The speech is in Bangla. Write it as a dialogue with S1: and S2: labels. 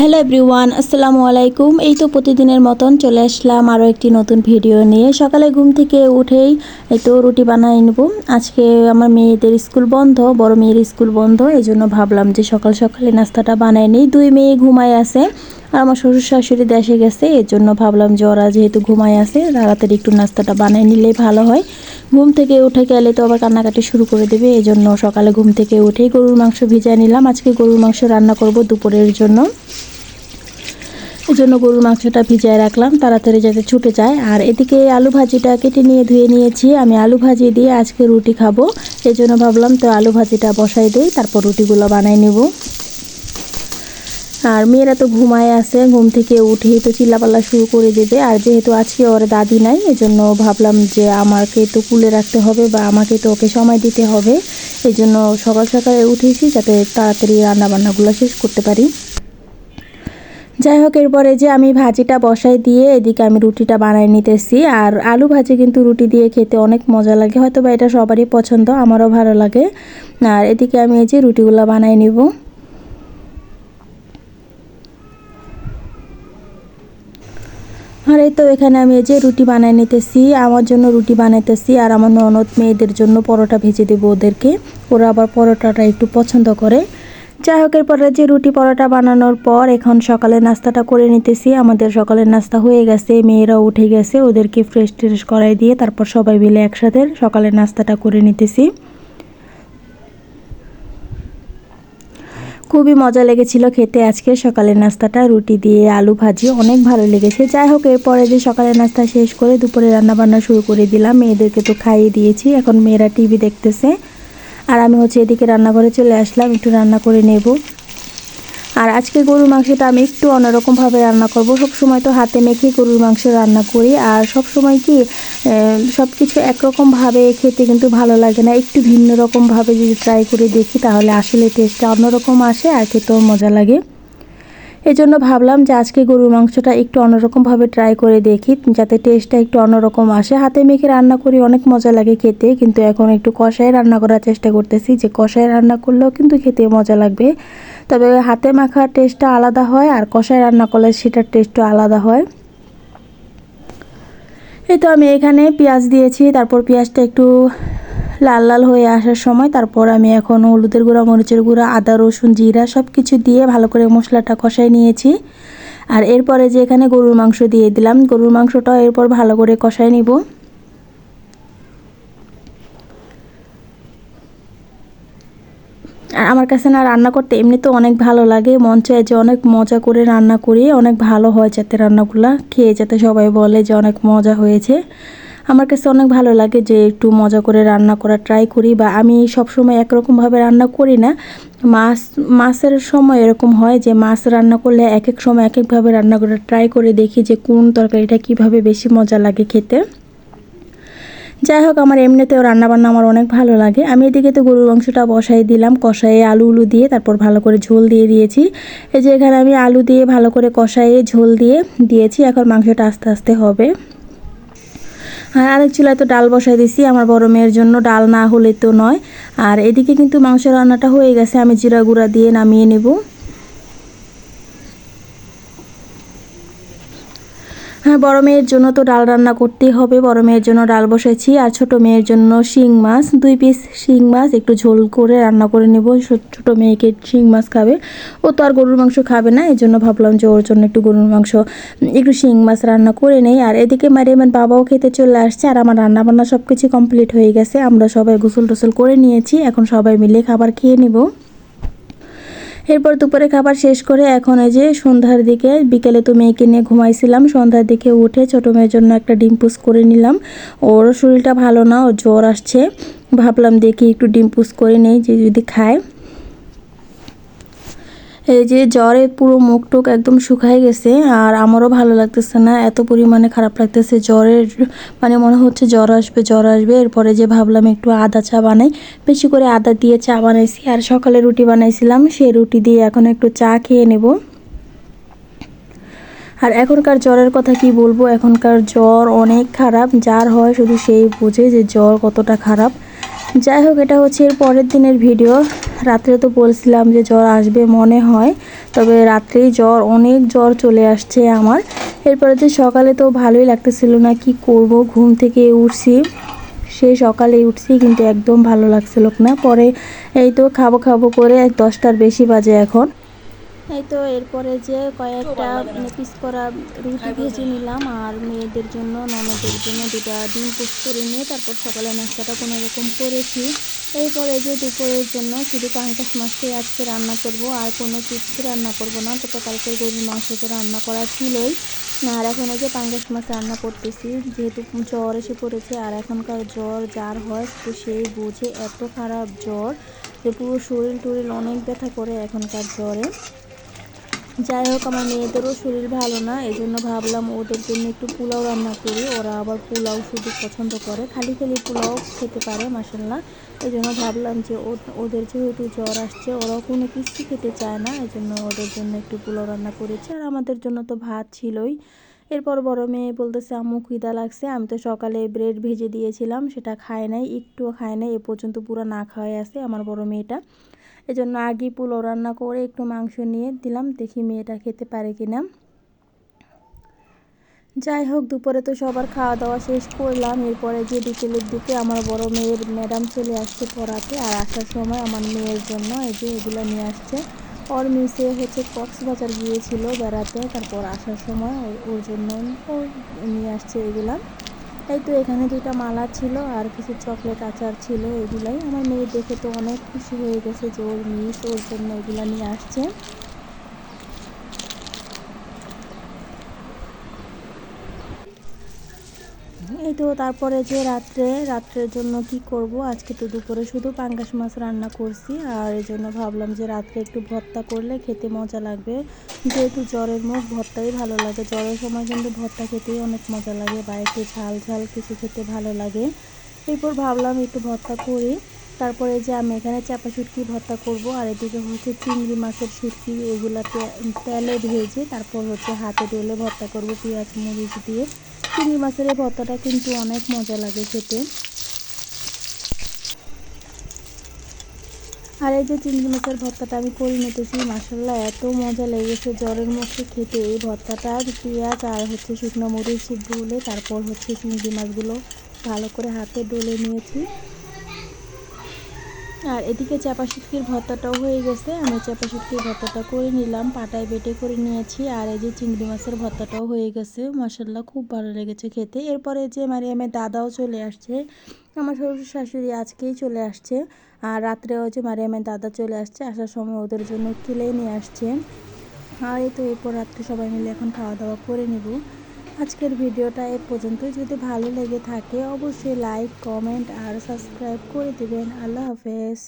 S1: হ্যালো এভরিওয়ান, আসসালামু আলাইকুম। এই তো প্রতিদিনের মতন চলে আসলাম আরও একটি নতুন ভিডিও নিয়ে। সকালে ঘুম থেকে উঠেই এই তো রুটি বানাই নেব। আজকে আমার মেয়েদের স্কুল বন্ধ, বড় মেয়ের স্কুল বন্ধ, এই জন্য ভাবলাম যে সকাল সকালে নাস্তাটা বানাই নিই। দুই মেয়ে ঘুমায় আছে আর আমার শ্বশুর শাশুড়ি দেশে গেছে, এর জন্য ভাবলাম যে ওরা যেহেতু ঘুমায় আছে তাড়াতাড়ি একটু নাস্তাটা বানিয়ে নিলেই ভালো হয়। ঘুম থেকে উঠে গেলে তো আবার কান্নাকাটি শুরু করে দেবে, এই জন্য সকালে ঘুম থেকে উঠেই গরুর মাংস ভিজিয়ে নিলাম। আজকে গরুর মাংস রান্না করব দুপুরের জন্য, এই জন্য গরুর মাংসটা ভিজিয়ে রাখলাম তাড়াতাড়ি যাতে ছুটে যায়। আর এদিকে আলু ভাজিটা কেটে নিয়ে ধুয়ে নিয়েছি। আমি আলু ভাজি দিয়ে আজকে রুটি খাবো, এই জন্য ভাবলাম তো আলু ভাজিটা বসাই দিই, তারপর রুটিগুলো বানাই নেব। আর মেয়েরা তো ঘুমায় আছে, ঘুম থেকে উঠেই তো চিল্লাপাল্লা শুরু করে দেবে। আর যেহেতু আজকে ওর দাদি নাই, এজন্য ভাবলাম যে আমাকে তো কুলে রাখতে হবে বা আমাকে তো ওকে সময় দিতে হবে, এই জন্য সকাল সকালে উঠেছি যাতে তাড়াতাড়ি রান্নাবান্নাগুলো শেষ করতে পারি। যাই হোক, এরপরে যে আমি ভাজিটা বসাই দিয়ে এদিকে আমি রুটিটা বানাই নিতেছি। আর আলু ভাজি কিন্তু রুটি দিয়ে খেতে অনেক মজা লাগে, হয়তো বা এটা সবারই পছন্দ, আমারও ভালো লাগে। আর এদিকে আমি এই যে রুটিগুলো বানাই নিব। আর এই তো এখানে আমি এই যে রুটি বানাই নিতেছি, আমার জন্য রুটি বানাইতেছি আর আমার ননদ মেয়েদের জন্য পরোটা ভেজে দেবো ওদেরকে, ওরা আবার পরোটাটা একটু পছন্দ করে। যাই হোক, এরপরে যে রুটি পরোটা বানানোর পর এখন সকালের নাস্তাটা করে নিতেছি। আমাদের সকালের নাস্তা হয়ে গেছে, মেয়েরা উঠে গেছে, ওদেরকে ফ্রেশ ট্রেশ করাই দিয়ে তারপর সবাই মিলে একসাথে সকালের নাস্তাটা করে নিতেছি। খুবই মজা লেগেছিল খেতে আজকে সকালের নাস্তাটা, রুটি দিয়ে আলু ভাজি অনেক ভালো লেগেছে। যাই হোক, এরপরে যে সকালের নাস্তা শেষ করে দুপুরে রান্নাবান্না শুরু করে দিলাম। মেয়েদেরকে তো খাইয়ে দিয়েছি, এখন মেয়েরা টিভি দেখতেছে আর আমি এদিকে রান্নাঘরে চলে আসলাম, একটু রান্না করে নেব। আর আজকে গরুর মাংসটা আমি একটু অন্যরকমভাবে রান্না করব। সব সময় তো হাতে মেখে গরুর মাংস রান্না করি, আর সব সময় কি সব কিছু একরকমভাবে খেতে কিন্তু ভালো লাগে না। একটু ভিন্ন রকমভাবে যদি ট্রাই করে দেখি তাহলে আসলে টেস্টটা অন্যরকম আসে আর খেতেও মজা লাগে। এই জন্য ভাবলাম যে আজকে গরুর মাংসটা একটু অন্যরকমভাবে ট্রাই করে দেখি, যাতে টেস্টটা একটু অন্যরকম আসে। হাতে মেখে রান্না করি, অনেক মজা লাগে খেতে, কিন্তু এখন একটু কষায় রান্না করার চেষ্টা করতেছি, যে কষায় রান্না করলেও কিন্তু খেতে মজা লাগবে। তবে হাতে মাখার টেস্টটা আলাদা হয় আর কষায় রান্না করলে সেটার টেস্টও আলাদা হয়। এই তো আমি এখানে পেঁয়াজ দিয়েছি, তারপর পেঁয়াজটা একটু লাল লাল হয়ে আসার সময় তারপর আমি এখন হলুদের গুঁড়া, মরিচের গুঁড়া, আদা রসুন জিরা সব কিছু দিয়ে ভালো করে মশলাটা কষাই নিয়েছি। আর এরপরে যে এখানে গরুর মাংস দিয়ে দিলাম, গরুর মাংসটাও এরপর ভালো করে কষাই নিব। আর আমার কাছে না রান্না করতে এমনিতেও অনেক ভালো লাগে, মন চায় যে অনেক মজা করে রান্না করি, অনেক ভালো হয় যাতে রান্নাগুলো খেয়ে যাতে সবাই বলে যে অনেক মজা হয়েছে। আমার কাছে অনেক ভালো লাগে যে একটু মজা করে রান্না করা ট্রাই করি, বা আমি সবসময় একরকমভাবে রান্না করি না। মাছের সময় এরকম হয় যে মাছ রান্না করলে এক এক সময় এক একভাবে রান্না করে ট্রাই করে দেখি যে কোন তরকারিটা কিভাবে বেশি মজা লাগে খেতে। যাই হোক, আমার এমনিতেও রান্নাবান্না আমার অনেক ভালো লাগে। আমি এদিকে তো গরুর মাংসটা বসাই দিলাম, কষাইয়ে আলু দিয়ে তারপর ভালো করে ঝোল দিয়ে দিয়েছি। এই যে এখানে আমি আলু দিয়ে ভালো করে কষাইয়ে ঝোল দিয়ে দিয়েছি, এখন মাংসটা আস্তে আস্তে হবে। আর আরেক চুলায় তো ডাল বসাই দিছি আমার বড় মেয়ের জন্য, ডাল না হলে তো নয়। আর এদিকে কিন্তু মাংস রান্নাটা হয়ে গেছে, আমি জিরা গুঁড়া দিয়ে নামিয়ে নেব। হ্যাঁ, বড় মেয়ের জন্য তো ডাল রান্না করতেই হবে, বড় মেয়ের জন্য ডাল বসাইছি। আর ছোট মেয়ের জন্য শিং মাছ, 2 পিস শিং মাছ একটু ঝোল করে রান্না করে নেব। ছোট মেয়েকে শিং মাছ খাবে, ও তো আর গরুর মাংস খাবে না, এই জন্য ভাবলাম যে ওর জন্য একটু গরুর মাংস একটু শিং মাছ রান্না করে নেই। আর এদিকে মারিয়ামের বাবাও খেতে চলে আসছে, আর আমার রান্নাবান্না সব কিছু কমপ্লিট হয়ে গেছে। আমরা সবাই গোসল টোসল করে নিয়েছি, এখন সবাই মিলে খাবার খেয়ে নেব। এরপর দুপুরে খাবার শেষ করে এখন এই যে সন্ধ্যার দিকে, বিকেলে তো মেয়েকে নিয়ে ঘুমাইছিলাম, সন্ধ্যার দিকে উঠে ছোটো মেয়ের জন্য একটা ডিম পুষ করে নিলাম। ওর শরীরটা ভালো না, ওর জ্বর আসছে, ভাবলাম দেখি একটু ডিম পুষ করে নেই যে যদি খায়। এই যে জ্বরে পুরো মুখ টুক একদম শুকায় গেছে, আর আমারও ভালো লাগতেছে না, এত পরিমাণে খারাপ লাগতেছে জ্বরের, মানে মনে হচ্ছে জ্বর আসবে জ্বর আসবে। এরপরে যে ভাবলাম একটু আদা চা বানাই, বেশি করে আদা দিয়ে চা বানাইছি। আর সকালে রুটি বানাইছিলাম, সেই রুটি দিয়ে এখন একটু চা খেয়ে নেব। আর এখনকার জ্বরের কথা কি বলবো, এখনকার জ্বর অনেক খারাপ, যার হয় শুধু সেই বোঝে যে জ্বর কতটা খারাপ। যাই হোক, এটা হচ্ছে এর পরের দিনের ভিডিও। রাত্রে তো বলছিলাম যে জ্বর আসবে মনে হয়, তবে রাত্রেই অনেক জ্বর চলে আসছে আমার। এরপরে যে সকালে তো ভালোই লাগতেছিল না, কি করব, ঘুম থেকে উঠছি, সেই সকালে উঠছি কিন্তু একদম ভালো লাগছিল না। পরে এই তো খাবো খাবো করে 10টার বেশি বাজে এখন। এই তো এরপরে যে কয়েকটা পিস করা রুটি ভেজে নিলাম, আর মেয়েদের জন্য ননদের জন্য 2টা ডিম পোস্ট করে নিয়ে তারপর সকালে নাস্তাটা কোনো রকম করেছি। এরপরে যে দুপুরের জন্য শুধু পাঙ্গাস মাছটাই আজকে রান্না করব, আর কোনো কিছু রান্না করব না। গতকালকের গরুর মাংস তো রান্না করা ছিলই, আর এখন যে পাঙ্গাস মাছ রান্না করতেছি, যেহেতু জ্বর এসে পড়েছে। আর এখনকার জ্বর যার হয় তো সেই বুঝে, এত খারাপ জ্বর যে পুরো শরীর টরিল অনেক ব্যথা করে এখনকার জ্বরে। যাই হোক, আমার মেয়েদেরও শরীর ভালো না, এই জন্য ভাবলাম ওদের জন্য একটু পোলাও রান্না করি। ওরা আবার পোলাও শুধু পছন্দ করে, খালি খালি পোলাও খেতে পারে মাশাআল্লাহ। এই জন্য ভাবলাম যে ওদের যেহেতু জ্বর আসছে, ওরাও কোনো কিছু খেতে চায় না, এই জন্য ওদের জন্য একটু পোলাও রান্না করেছি। আর আমাদের জন্য তো ভাত ছিলই। এরপর বড় মেয়ে বলতেছে আম্মু খিদা লাগছে। আমি তো সকালে ব্রেড ভেজে দিয়েছিলাম, সেটা খায় নাই, একটুও খায় নাই, এ পর্যন্ত পুরো না খাওয়াই আছে আমার বড় মেয়েটা। এজন্য আগে পোলাও রান্না করে একটু মাংস নিয়ে দিলাম, দেখি মেয়েটা খেতে পারে কিনা। যাই হোক, দুপুরে তো সবার খাওয়া দাওয়া শেষ করলাম। এরপরে যে বিকেলের দিকে আমার বড় মেয়ের ম্যাডাম চলে আসছে পড়াতে, আর আসার সময় আমার মেয়ের জন্য এই যে এগুলো নিয়ে আসছে। ওর মিসে হচ্ছে কক্সবাজার গিয়েছিল বেড়াতে, তারপর আসার সময় ওর জন্য ও নিয়ে আসছে এগুলা। এই তো এখানে 2টা মালা ছিল আর কিছু চকলেট আচার ছিল, এগুলাই। আমার মেয়ে দেখে তো অনেক খুশি হয়ে গেছে যে ওর মিস ওর জন্য এগুলা নিয়ে আসছে। এই তো তারপরে যে রাত্রের জন্য কি করব, আজকে তো দুপুরে শুধু পাঙ্গাস মাছ রান্না করছি, আর এই জন্য ভাবলাম যে রাত্রে একটু ভর্তা করলে খেতে মজা লাগবে। যেহেতু জ্বরের মুখ, ভর্তাই ভালো লাগে। জ্বরের সময় কিন্তু ভর্তা খেতেই অনেক মজা লাগে, বা একটু ঝাল ঝাল কিছু খেতে ভালো লাগে। এরপর ভাবলাম একটু ভর্তা করি। তারপরে যে আমি এখানে চাপা শুটকি ভর্তা করব, আর এদিকে হচ্ছে চিংড়ি মাছের শুটকি, এগুলাতে তেলে ভেজে তারপর হচ্ছে হাতে ডলে ভর্তা করব পেঁয়াজ মরিচ দিয়ে। চিংড়ি মাছের এই ভর্তাটা কিন্তু অনেক মজা লাগে খেতে। আর এই যে চিংড়ি মাছের ভর্তাটা আমি করে নিতেছি, মাশাআল্লাহ এত মজা লেগেছে জ্বরের মুখে খেতে এই ভর্তাটা। পেঁয়াজ আর হচ্ছে শুকনো মরিচ ডলে তারপর হচ্ছে চিংড়ি মাছগুলো ভালো করে হাতে ডলে নিয়েছি। আর এদিকে চাপা শুটকির ভর্তাটাও হয়ে গেছে, আমি চাপা শুটকির ভর্তাটা করে নিলাম, পাটায় বেটে করে নিয়েছি। আর এই যে চিংড়ি মাছের ভর্তাটাও হয়ে গেছে, মাশাআল্লাহ খুব ভালো লেগেছে খেতে। এরপরে যে মারিয়ামের দাদাও চলে আসছে, আমার শ্বশুর শাশুড়ি আজকেই চলে আসছে। আর রাত্রেও যে মারিয়ামের দাদা চলে আসছে, আসার সময় ওদের জন্য কিলে নিয়ে আসছে। আর এই তো এরপর রাত্রে সবাই মিলে এখন খাওয়া দাওয়া করে নেব। আজকের ভিডিওটা এ পর্যন্তই। যদি ভালো লেগে থাকে অবশ্যই লাইক কমেন্ট আর সাবস্ক্রাইব করে দেবেন। আল্লাহ হাফেজ।